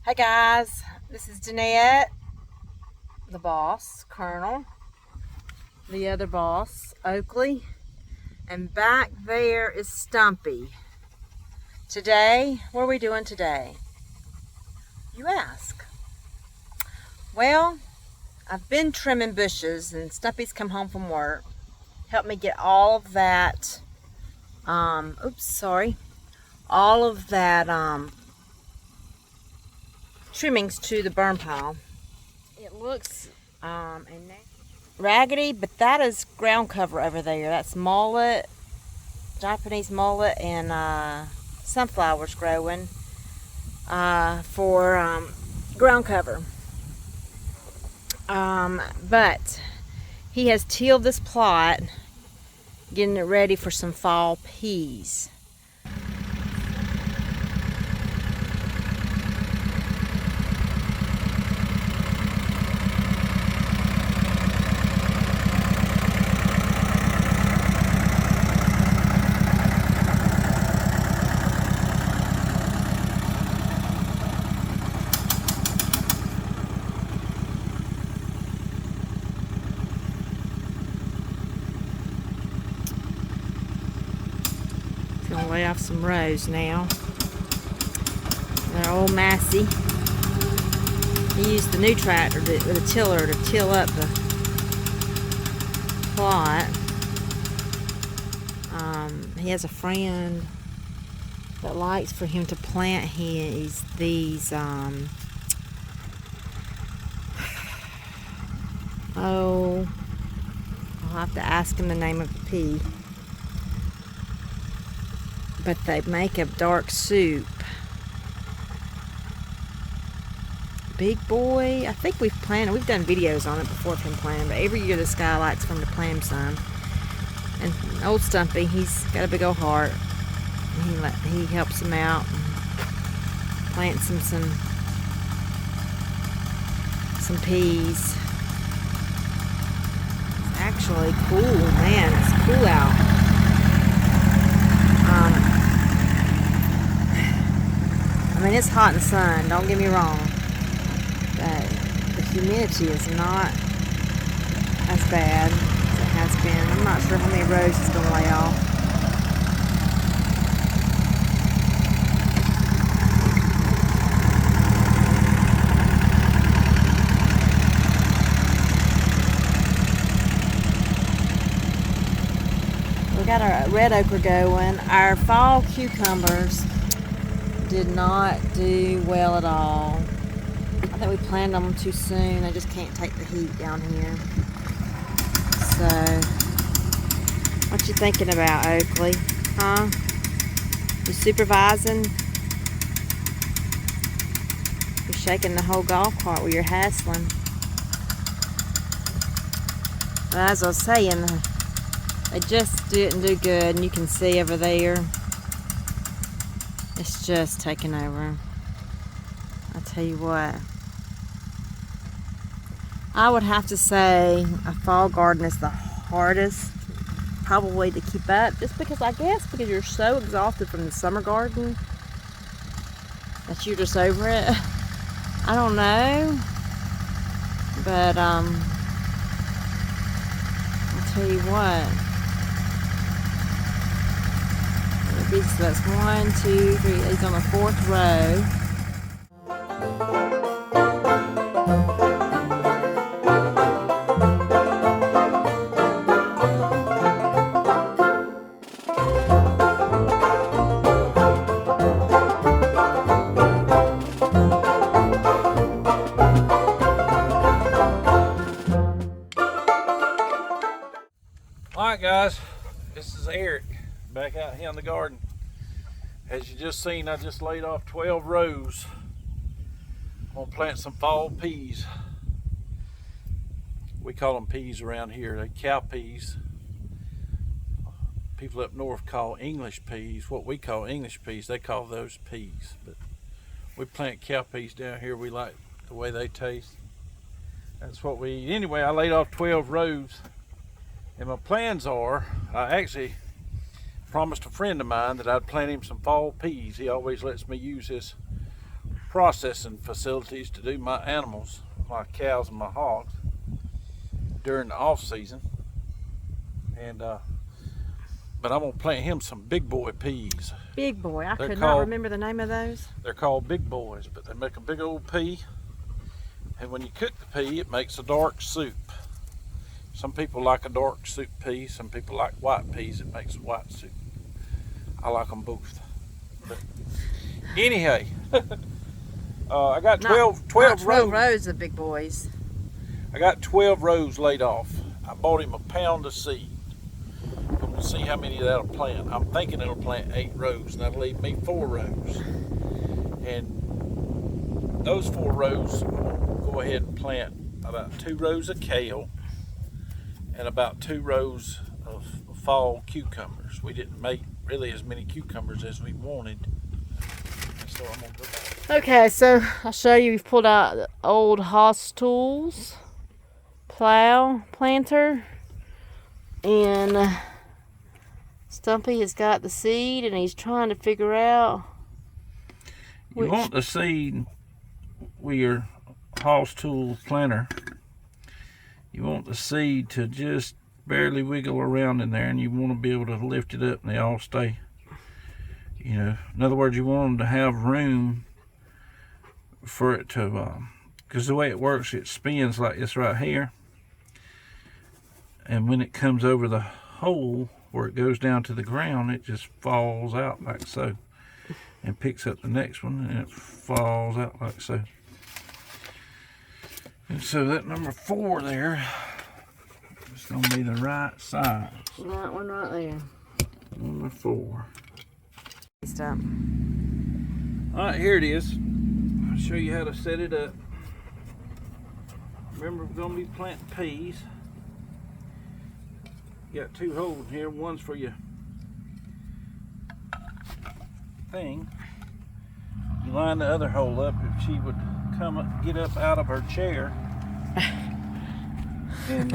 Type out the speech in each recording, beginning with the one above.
Hey guys, this is Deannette, the boss, Colonel, the other boss, Oakley, and back there is Stumpy. Today, what are we doing today? You ask. Well, I've been trimming bushes and Stumpy's come home from work. Helped me get all of that, all of that trimmings to the burn pile. It looks raggedy, but that is ground cover over there. That's mullet, Japanese mullet, and sunflowers growing for ground cover. But he has tilled this plot, getting it ready for some fall peas. Gonna lay off some rows now. They're old Massey. He used the new tractor with a tiller to till up the plot. He has a friend that likes for him to plant these I'll have to ask him the name of the pea. But they make a dark soup. Big boy. I think we've done videos on it before of him planting, but every year this guy likes for him to plant him some. And old Stumpy, he's got a big old heart. He helps him out and plants him some peas. It's actually cool, man. It's cool out. I mean, it's hot in the sun, don't get me wrong, but the humidity is not as bad as it has been. I'm not sure how many rows it's going to lay off. We got our red okra going. Our fall cucumbers did not do well at all. I think we planted them too soon. They just can't take the heat down here. So, what you thinking about, Oakley? Huh? You supervising? You're shaking the whole golf cart with your hassling. But as I was saying, they just didn't do good, and you can see over there. It's just taking over. I'll tell you what. I would have to say a fall garden is the hardest probably to keep up, just because you're so exhausted from the summer garden that you're just over it. I don't know. But I'll tell you what. So that's 1, 2, 3. He's on the 4th row. Alright guys, this is Eric back out here in the garden. As you just seen, I just laid off 12 rows. I'm gonna plant some fall peas. We call them peas around here. They're cow peas. People up north call English peas. What we call English peas, they call those peas. But we plant cow peas down here. We like the way they taste. That's what we eat. Anyway, I laid off 12 rows. And my plans are, I actually promised a friend of mine that I'd plant him some fall peas. He always lets me use his processing facilities to do my animals, my cows and my hogs during the off season. And but I'm gonna plant him some big boy peas. Big boy. I could not remember the name of those. They're called big boys, but they make a big old pea. And when you cook the pea, it makes a dark soup. Some people like a dark soup pea. Some people like white peas. It makes a white soup. I like them both. But anyhow, I got 12 rows of big boys. I got 12 rows laid off. I bought him a pound of seed. We'll see how many that'll plant. I'm thinking it'll plant 8 rows, and that'll leave me 4 rows. And those 4 rows, I'll go ahead and plant about 2 rows of kale and about 2 rows of fall cucumbers. We didn't make really as many cucumbers as we wanted. So I'm gonna go back. Okay, so I'll show you. We've pulled out the old Haas tools, plow, planter, and Stumpy has got the seed and he's trying to figure out You want the seed with your Haas tool planter. You want the seed to just barely wiggle around in there, and you want to be able to lift it up and they all stay, you know, in other words, you want them to have room for it to, because the way it works, it spins like this right here, and when it comes over the hole where it goes down to the ground, it just falls out like so, and picks up the next one, and it falls out like so. And so that number 4 there is going to be the right size. that one right there. Number 4. Stop. Alright, here it is. I'll show you how to set it up. Remember, we're going to be planting peas. You got 2 holes here. One's for your thing. You line the other hole up if she would come up, get up out of her chair. And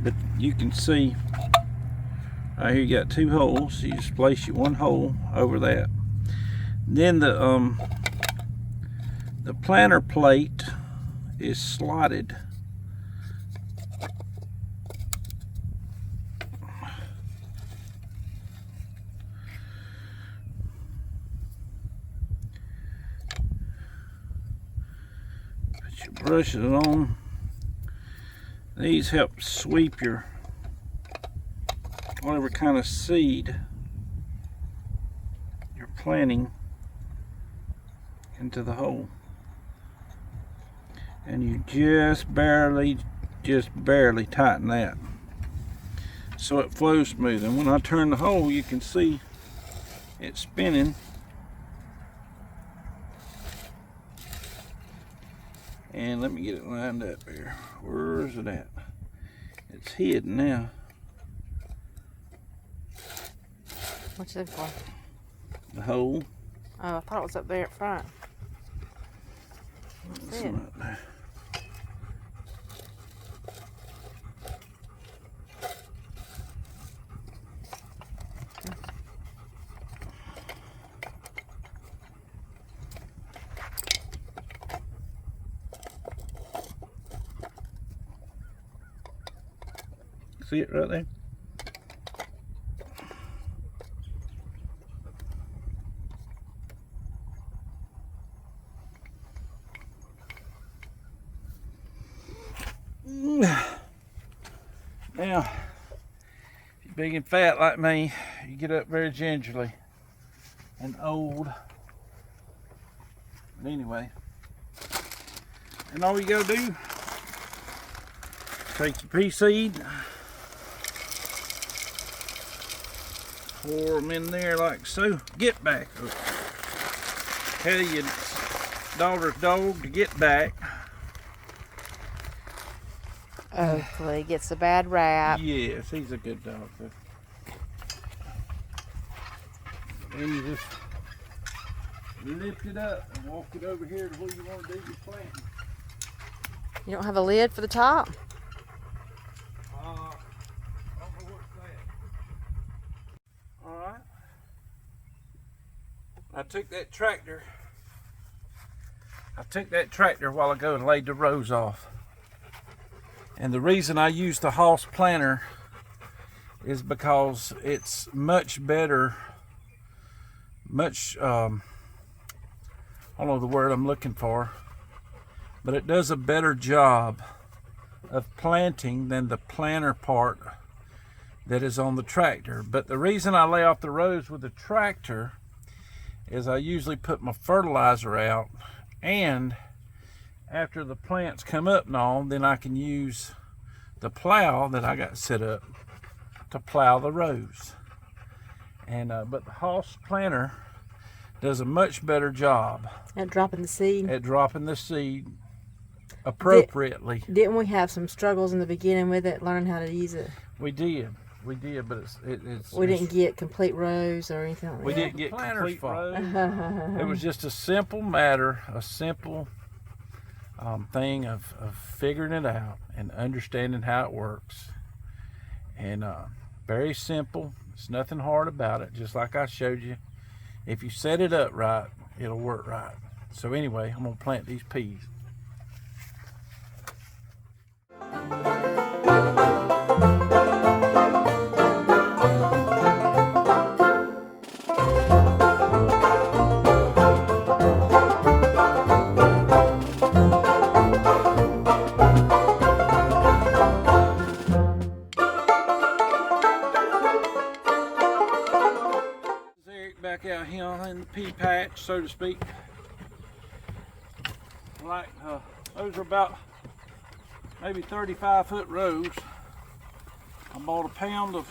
but you can see right here you got 2 holes. You just place your 1 hole over that. Then the planter plate is slotted brush it on. These help sweep your whatever kind of seed you're planting into the hole, and you just barely tighten that so it flows smooth. And when I turn the hole, you can see it spinning. And let me get it lined up here. Where is it at? It's hidden now. What's it for? The hole. Oh, I thought it was up there at front. It's not there. See it right there? Now, if you're big and fat like me, you get up very gingerly and old. But anyway, and all you gotta do, take your pea seed, pour them in there like so. Get back. Tell your daughter's dog to get back. Oakley gets a bad rap. Yes, he's a good dog. Then you just lift it up and walk it over here to where you want to do your planting. You don't have a lid for the top? I don't know what's that. Alright. I took that tractor a while ago and laid the rows off. And the reason I use the Hoss planter is because it's much better, I don't know the word I'm looking for, but it does a better job of planting than the planter part that is on the tractor. But the reason I lay off the rows with the tractor is I usually put my fertilizer out, and after the plants come up and all, then I can use the plow that I got set up to plow the rows. And but the Hoss planter does a much better job at dropping the seed. Appropriately. Didn't we have some struggles in the beginning with it, learning how to use it? We did, but we didn't get complete rows or anything like that. We didn't get complete rows. It was just a simple matter, a simple thing of figuring it out and understanding how it works. And very simple. It's nothing hard about it. Just like I showed you. If you set it up right, it'll work right. So anyway, I'm gonna plant these peas. Back out here in the pea patch, so to speak. Like those are about maybe 35-foot rows. I bought a pound of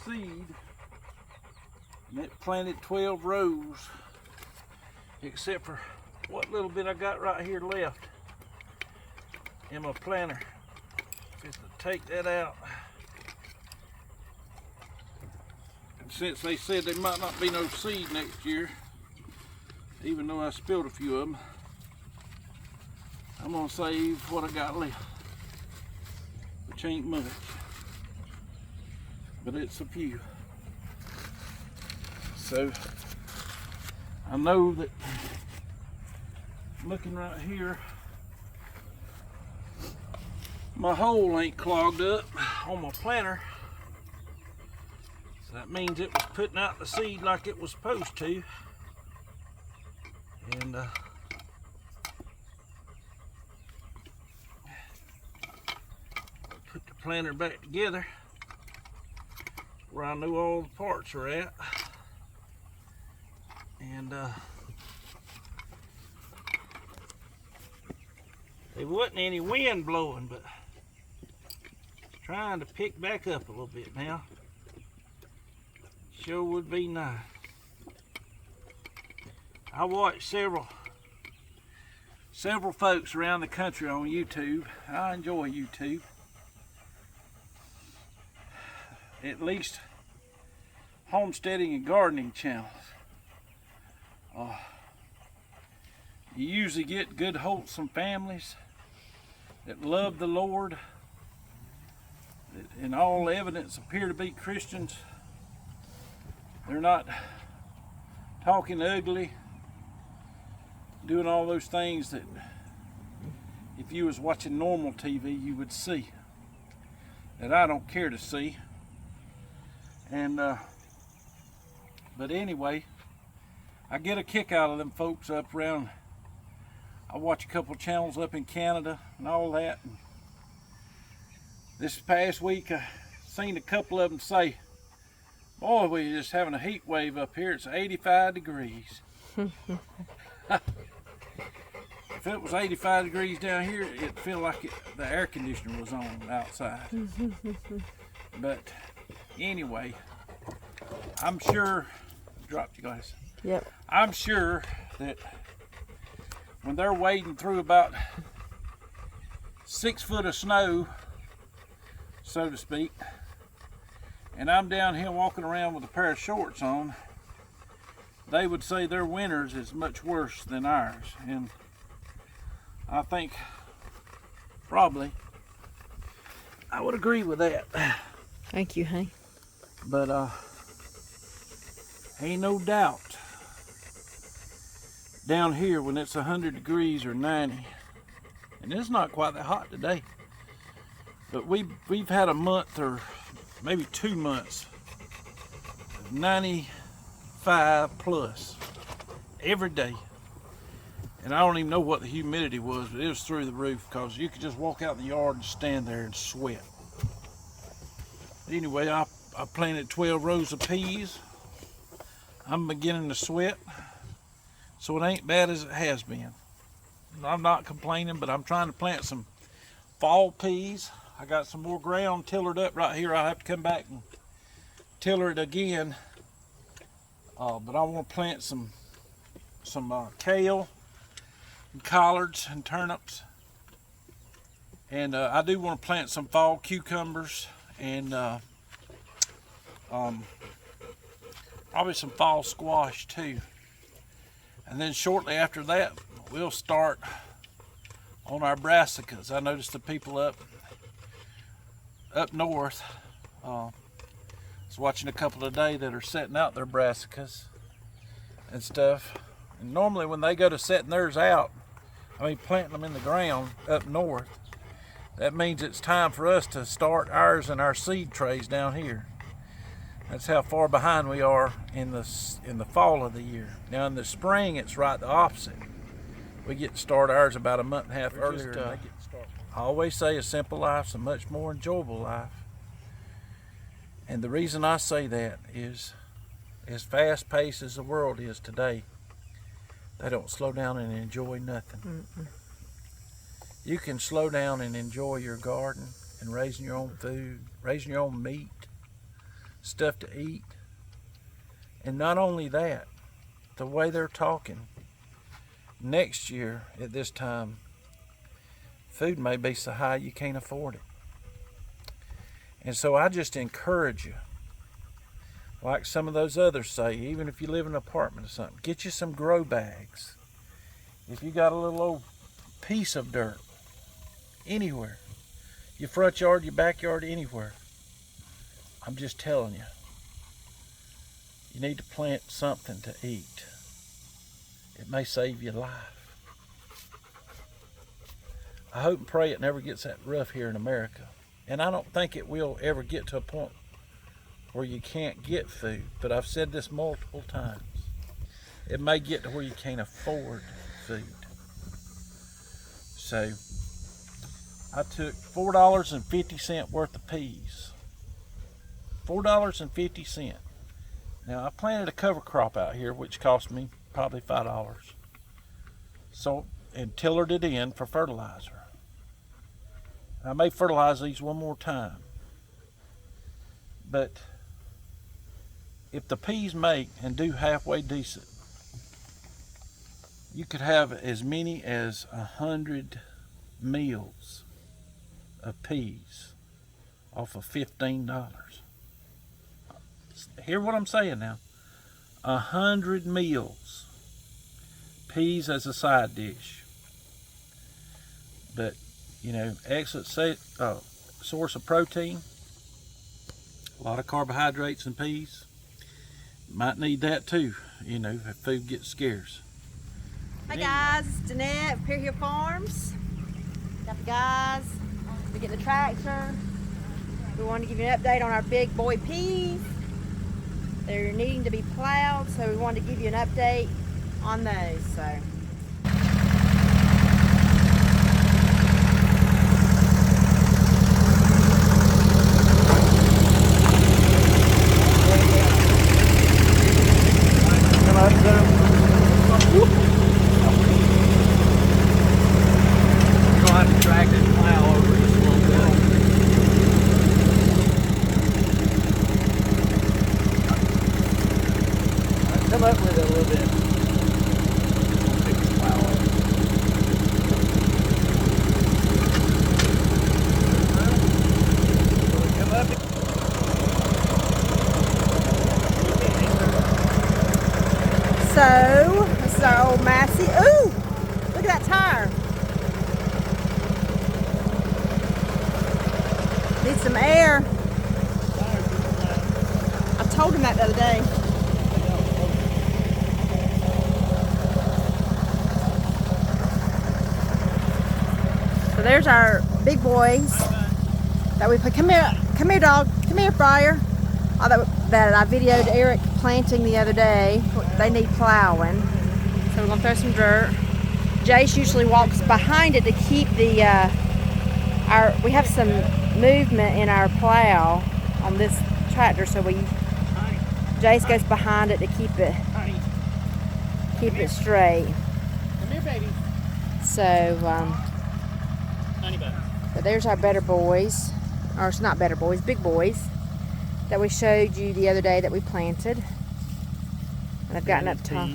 seed and it planted 12 rows, except for what little bit I got right here left in my planter. Just to take that out. Since they said there might not be no seed next year, even though I spilled a few of them, I'm gonna save what I got left, which ain't much, but it's a few. So I know that, looking right here, my hole ain't clogged up on my planter. That means it was putting out the seed like it was supposed to. And put the planter back together where I know all the parts are at. And there wasn't any wind blowing, but it's trying to pick back up a little bit now. Sure would be nice. I watch several folks around the country on YouTube. I enjoy YouTube. At least homesteading and gardening channels. You usually get good, wholesome families that love the Lord, and all evidence appear to be Christians. They're not talking ugly, doing all those things that if you was watching normal TV you would see, that I don't care to see. And but anyway, I get a kick out of them folks up around. I watch a couple channels up in Canada and all that. And this past week I seen a couple of them say, "Boy, we're just having a heat wave up here. It's 85 degrees." If it was 85 degrees down here, it'd feel like the air conditioner was on outside. But anyway, I'm sure, dropped your glass. Yep. I'm sure that when they're wading through about 6 foot of snow, so to speak, and I'm down here walking around with a pair of shorts on, they would say their winters is much worse than ours. And I think probably I would agree with that. Thank you, honey. But ain't no doubt down here when it's 100 degrees or 90. And it's not quite that hot today. But we've had a month or maybe 2 months of 95 plus every day. And I don't even know what the humidity was, but it was through the roof because you could just walk out in the yard and stand there and sweat. But anyway, I planted 12 rows of peas. I'm beginning to sweat, so it ain't bad as it has been. I'm not complaining, but I'm trying to plant some fall peas. I got some more ground tillered up right here. I'll have to come back and tiller it again. But I want to plant some kale and collards and turnips, and I do want to plant some fall cucumbers and probably some fall squash too. And then shortly after that we'll start on our brassicas. I noticed the people up north, I was watching a couple today that are setting out their brassicas and stuff. And normally when they go to setting theirs out, planting them in the ground up north, that means it's time for us to start ours in our seed trays down here. That's how far behind we are in the fall of the year. Now in the spring, it's right the opposite. We get to start ours about a month and a half earlier. I always say a simple life's a much more enjoyable life. And the reason I say that is, as fast paced as the world is today, they don't slow down and enjoy nothing. You can slow down and enjoy your garden and raising your own food, raising your own meat, stuff to eat. And not only that, the way they're talking, next year at this time, food may be so high you can't afford it. And so I just encourage you, like some of those others say, even if you live in an apartment or something, get you some grow bags. If you got a little old piece of dirt, anywhere, your front yard, your backyard, anywhere, I'm just telling you, you need to plant something to eat. It may save your life. I hope and pray it never gets that rough here in America. And I don't think it will ever get to a point where you can't get food, but I've said this multiple times. It may get to where you can't afford food. So I took $4.50 worth of peas. $4.50. Now I planted a cover crop out here, which cost me probably $5. So, and tillered it in for fertilizer. I may fertilize these one more time. But if the peas make and do halfway decent, you could have as many as 100 meals of peas off of $15. Hear what I'm saying now. 100 meals. Peas as a side dish. But, you know, excellent source of protein. A lot of carbohydrates in peas. Might need that too, you know, if food gets scarce. Hey guys, it's Deannette of Peer Hill Farms. Got the guys. We get the tractor. We wanted to give you an update on our big boy peas. They're needing to be plowed, so we wanted to give you an update on those. So. Come up with it a little bit. Come up. So, this is our old Massey. Ooh! Look at that tire. Needs some air. I told him that the other day. So there's our big boys that we put. Come here, dog. Come here, Fryer. Oh, that I videoed Eric planting the other day. They need plowing, so we're gonna throw some dirt. Jace usually walks behind it to keep the we have some movement in our plow on this tractor, so Jace goes behind it to keep it straight. Come here, baby. So Honey bun. but there's our better boys, or it's not better boys, big boys that we showed you the other day that we planted. And I've gotten up top.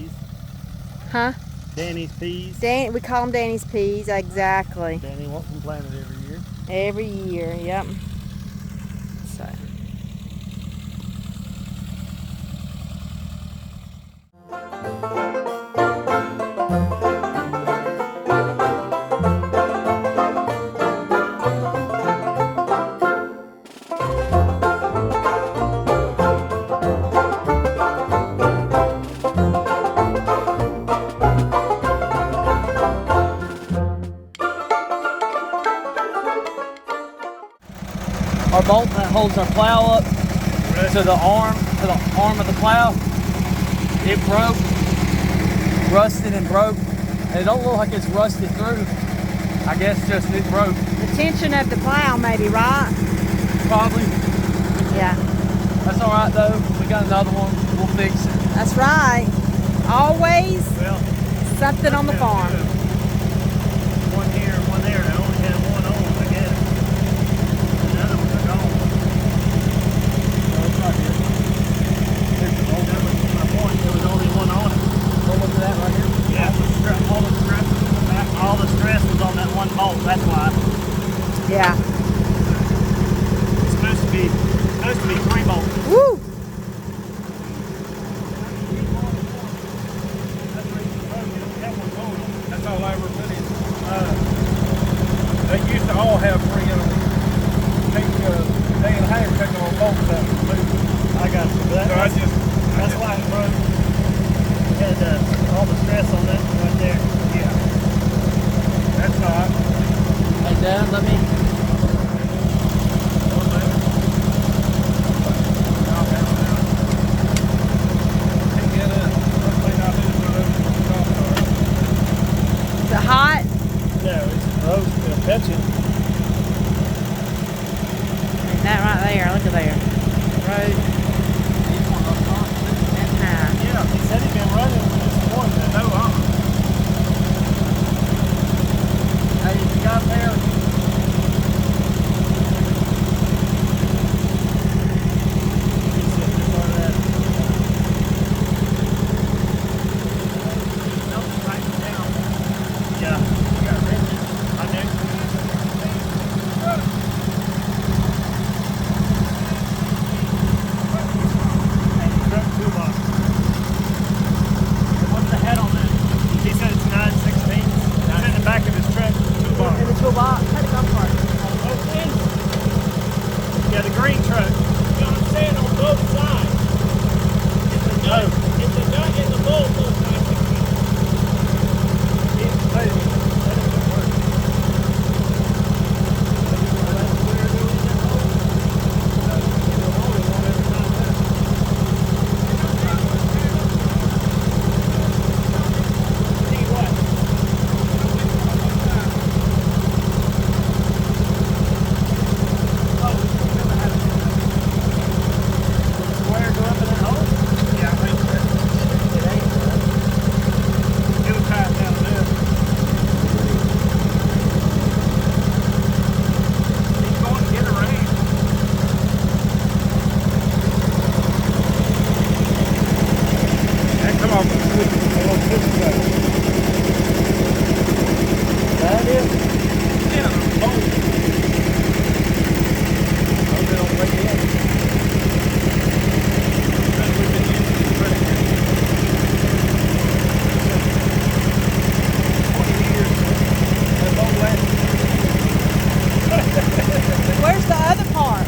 Huh? Danny's peas. We call them Danny's peas, exactly. Danny wants them planted every year. Every year, yep. So. Our bolt that holds our plow up to the arm of the plow, it broke, rusted and broke. And it don't look like it's rusted through. I guess just it broke. The tension of the plow, maybe, right? Probably. Yeah. That's all right though. We got another one. We'll fix it. That's right. Always something on the farm. One here, one there. I only had one on, I guess. The other ones are gone. No, it's not here. That was my point. There was only one on it. What was that right here? Yeah, all the stress was on that one bolt. That's why. Yeah. It's supposed to be 3 bolts. Woo! That's all I ever put in. They used to all have 3 in them. Take a day and a half taking all bolts out and moving. I got you. That's why it broke. We had all the stress on that one right there. Yeah. That's hot. Hey, Dad, let me. Is it hot? Yeah, it's roast and catching. That right there, look at there. Road and high. Yeah, he said he'd been running this morning. No, Hey, you got there? Yeah, the green truck. You know what I'm saying? On both sides. It's a nut in the bolt both sides. Where's the other part?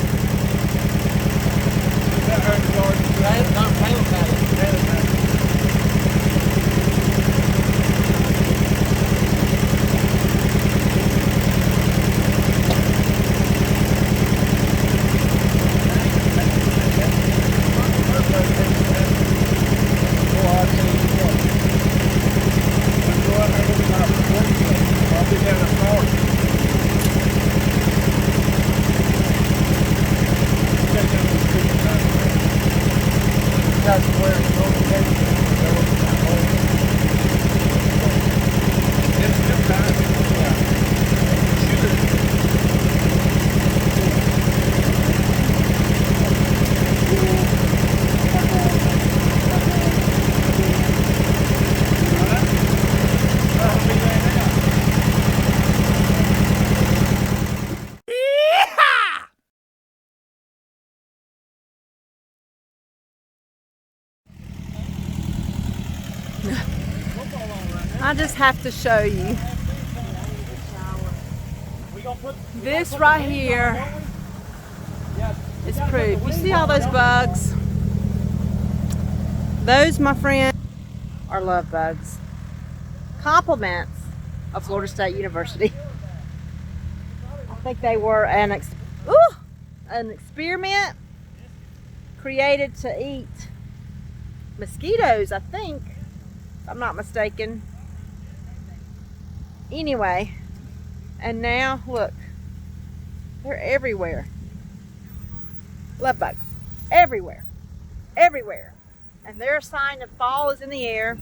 that's where it's located. It's good time. I just have to show you. This right here is proof. You see all those bugs? Those, my friend, are love bugs. Compliments of Florida State University. I think they were an experiment created to eat mosquitoes, I think, if I'm not mistaken. Anyway, and now look, they're everywhere. Love bugs, everywhere, everywhere. And they're a sign of fall is in the air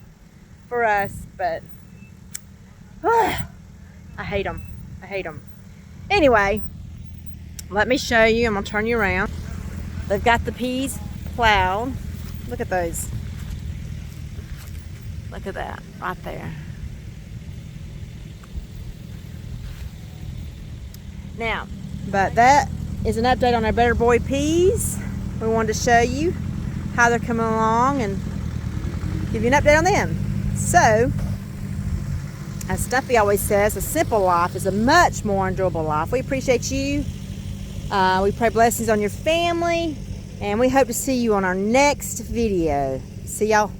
for us, but I hate them. I hate them. Anyway, let me show you. I'm gonna turn you around. They've got the peas plowed. Look at those. Look at that right there. Now, but that is an update on our Better Boy peas. We wanted to show you how they're coming along and give you an update on them. So, as Stumpy always says, a simple life is a much more enjoyable life. We appreciate you. We pray blessings on your family, and we hope to see you on our next video. See y'all.